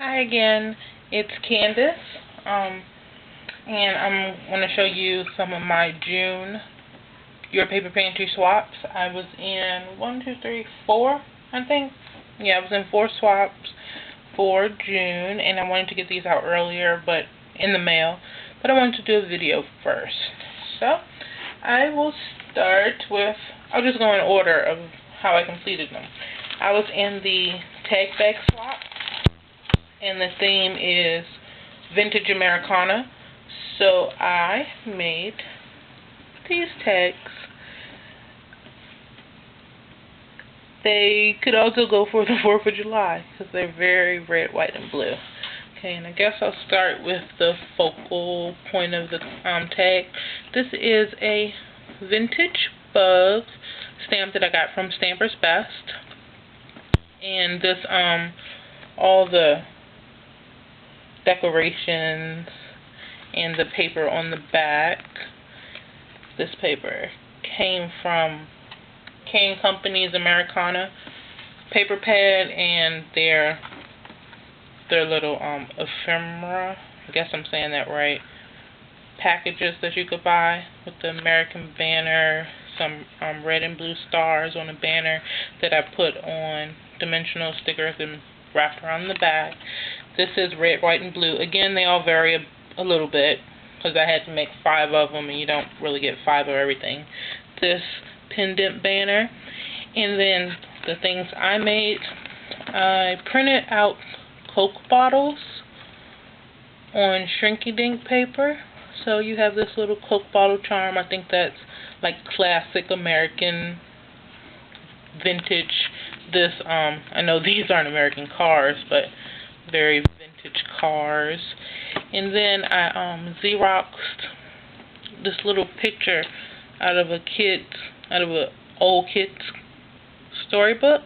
Hi again, it's Candice, and I'm going to show you some of my June Your Paper Pantry swaps. I was in 4, I think. Yeah, I was in 4 swaps for June, and I wanted to get these out earlier, but in the mail. But I wanted to do a video first. So, I will start with, I'll just go in order of how I completed them. I was in the tag bag swap, and the theme is Vintage Americana. So I made these tags. They could also go for the 4th of July because they're very red, white, and blue. Okay, and I guess I'll start with the focal point of the tag. This is a vintage bug stamp that I got from Stamper's Best. And this, all the decorations and the paper on the back. This paper came from Kane Company's Americana paper pad and their little ephemera, I guess I'm saying that right, packages that you could buy with the American banner, some red and blue stars on a banner that I put on dimensional stickers and wrapped around the back. This is red, white, and blue. Again, they all vary a little bit because I had to make 5 of them, and you don't really get 5 of everything. This pendant banner, and then the things I made, I printed out Coke bottles on Shrinky Dink paper. So you have this little Coke bottle charm. I think that's like classic American vintage. This I know these aren't American cars, but very vintage cars. And then I Xeroxed this little picture out of an old kid's storybook,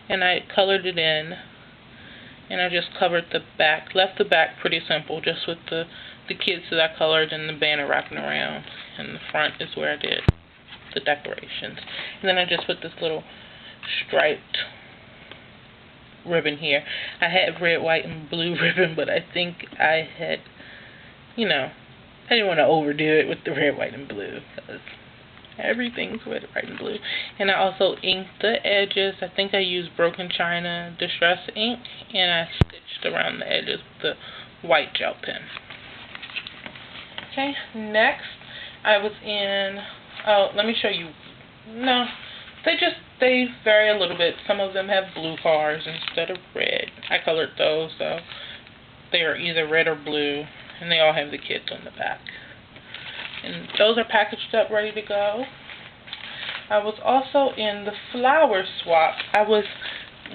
and I colored it in, and I just covered the back, left the back pretty simple, just with the kids that I colored and the banner wrapping around, and the front is where I did the decorations. And then I just put this little striped ribbon here. I had red, white, and blue ribbon, but I think I had, I didn't want to overdo it with the red, white, and blue, because everything's red, white, and blue. And I also inked the edges. I think I used Broken China Distress ink, and I stitched around the edges with the white gel pen. Okay, next I was in, let me show you. No, they vary a little bit. Some of them have blue cars instead of red. I colored those, so they are either red or blue, and they all have the kids on the back. And those are packaged up, ready to go. I was also in the flower swap. I was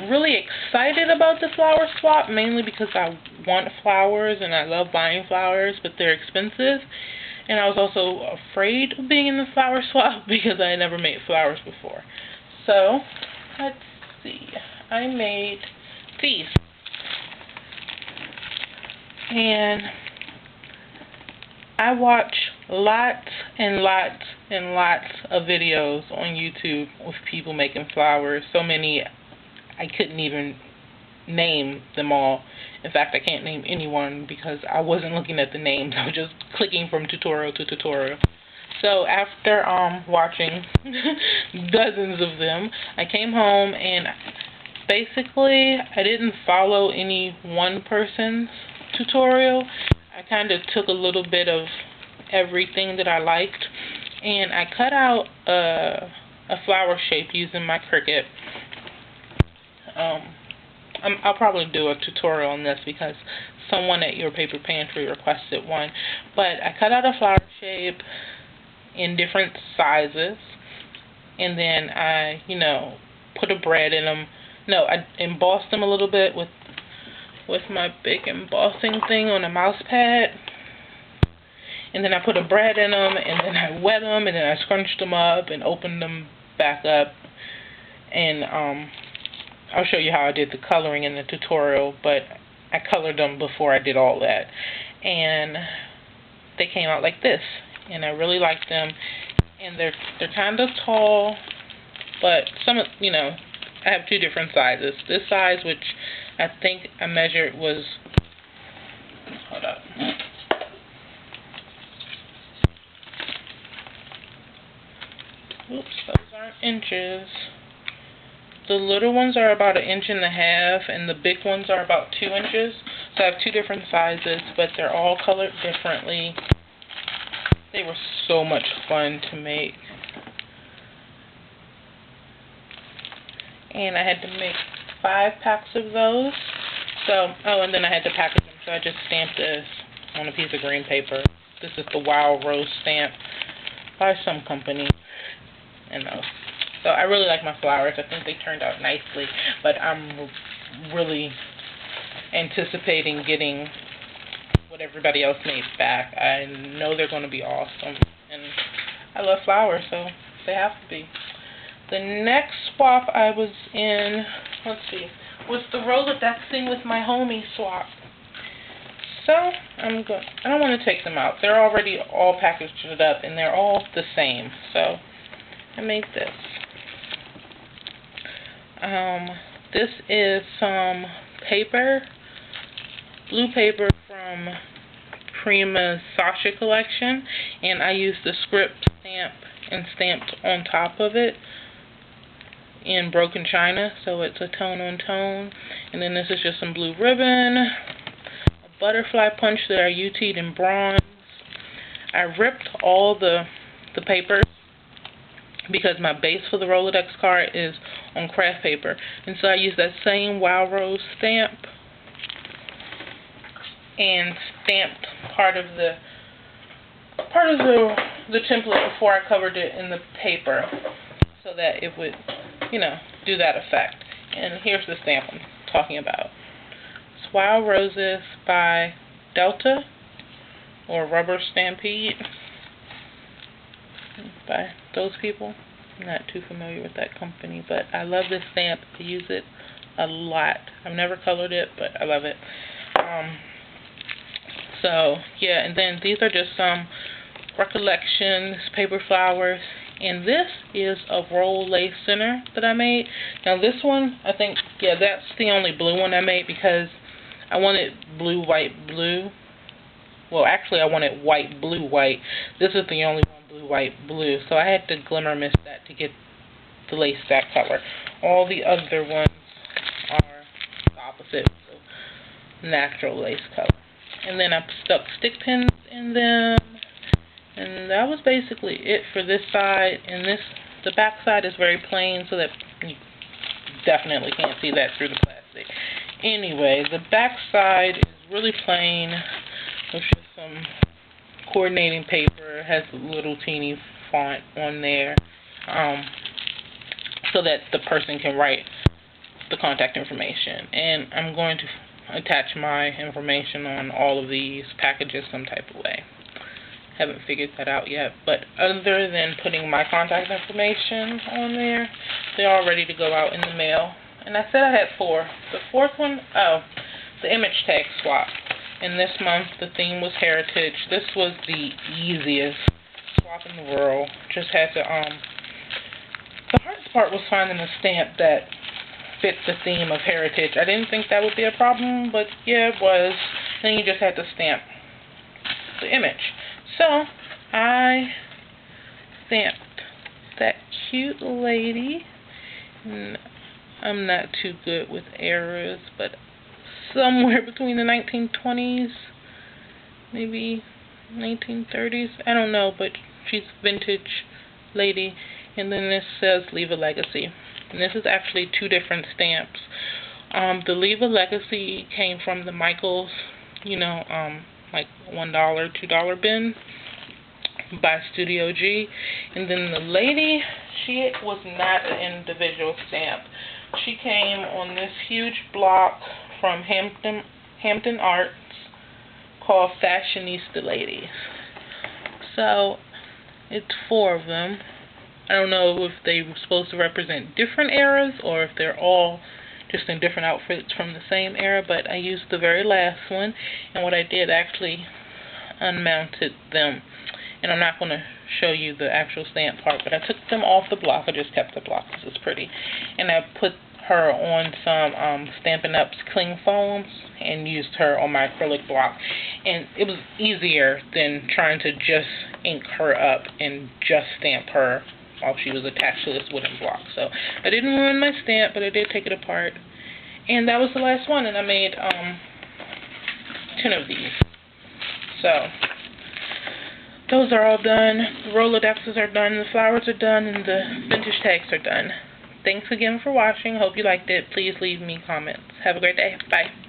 really excited about the flower swap, mainly because I want flowers and I love buying flowers, but they're expensive. And I was also afraid of being in the flower swap because I had never made flowers before. So, let's see. I made these. And I watch lots and lots and lots of videos on YouTube with people making flowers. So many I couldn't even name them all. In fact, I can't name anyone because I wasn't looking at the names. I was just clicking from tutorial to tutorial. So after watching dozens of them, I came home and basically I didn't follow any one person's tutorial. I kind of took a little bit of everything that I liked, and I cut out a flower shape using my Cricut. I'll probably do a tutorial on this because someone at Your Paper Pantry requested one. But I cut out a flower shape in different sizes, and then I, put a brad in them. No, I embossed them a little bit with my big embossing thing on a mouse pad. And then I put a brad in them, and then I wet them, and then I scrunched them up and opened them back up. And I'll show you how I did the coloring in the tutorial, but I colored them before I did all that. And they came out like this, and I really like them. And they're kind of tall, but some, I have 2 different sizes. This size, which I think I measured was, hold up, oops, those aren't inches. The little ones are about 1.5 inches, and the big ones are about 2 inches. So I have two different sizes, but they're all colored differently. They were so much fun to make. And I had to make 5 packs of those. So, oh, and then I had to package them. So I just stamped this on a piece of green paper. This is the Wild Rose stamp by some company. And those. So I really like my flowers. I think they turned out nicely. But I'm really anticipating getting what everybody else made back. I know they're going to be awesome. And I love flowers, so they have to be. The next swap I was in, let's see, was the Rolodexing with my homie swap. So I don't want to take them out. They're already all packaged up and they're all the same. So I made this. This is some paper, blue paper from Prima's Sasha collection, and I used the script stamp and stamped on top of it in broken china, so it's a tone on tone. And then this is just some blue ribbon, a butterfly punch that I UT'd in bronze. I ripped all the papers because my base for the Rolodex card is on craft paper, and so I used that same Wild Rose stamp and stamped part of the template before I covered it in the paper so that it would, you know, do that effect. And here's the stamp I'm talking about. It's Wild Roses by Delta or Rubber Stampede by those people. I'm not too familiar with that company, but I love this stamp. I use it a lot. I've never colored it, but I love it. So yeah, and then these are just some recollections, paper flowers, and this is a roll lace center that I made. Now this one, I think, yeah, that's the only blue one I made because I wanted blue, white, blue. Well, actually I wanted white, blue, white. This is the only one blue, white, blue. So I had to glimmer mist that to get the lace that color. All the other ones are the opposite, so natural lace color. And then I stuck stick pins in them, and that was basically it for this side. And the back side is very plain, so that you definitely can't see that through the plastic. Anyway, the back side is really plain with just some coordinating paper. It has a little teeny font on there, so that the person can write the contact information. And I'm going to attach my information on all of these packages some type of way. Haven't figured that out yet, but other than putting my contact information on there, they're all ready to go out in the mail. And I said I had 4. The 4th one, oh, the image tag swap. And this month the theme was heritage. This was the easiest swap in the world. Just had to, the hardest part was finding a stamp that fit the theme of heritage. I didn't think that would be a problem, but yeah, it was. Then you just had to stamp the image. So I stamped that cute lady. I'm not too good with errors, but somewhere between the 1920s, maybe 1930s. I don't know, but she's a vintage lady. And then this says Leave a Legacy. And this is actually 2 different stamps. The Leave a Legacy came from the Michaels, you know, like $1, $2 bin by Studio G. And then the lady, she was not an individual stamp. She came on this huge block from Hampton Arts called Fashionista Ladies. So it's 4 of them. I don't know if they were supposed to represent different eras or if they're all just in different outfits from the same era, but I used the very last one, and what I did, actually unmounted them. And I'm not going to show you the actual stamp part, but I took them off the block. I just kept the block because it's pretty. And I put her on some Stampin' Up's cling foams and used her on my acrylic block. And it was easier than trying to just ink her up and just stamp her while she was attached to this wooden block. So I didn't ruin my stamp, but I did take it apart. And that was the last one, and I made 10 of these. So those are all done. The Rolodexes are done, the flowers are done, and the vintage tags are done. Thanks again for watching. Hope you liked it. Please leave me comments. Have a great day. Bye.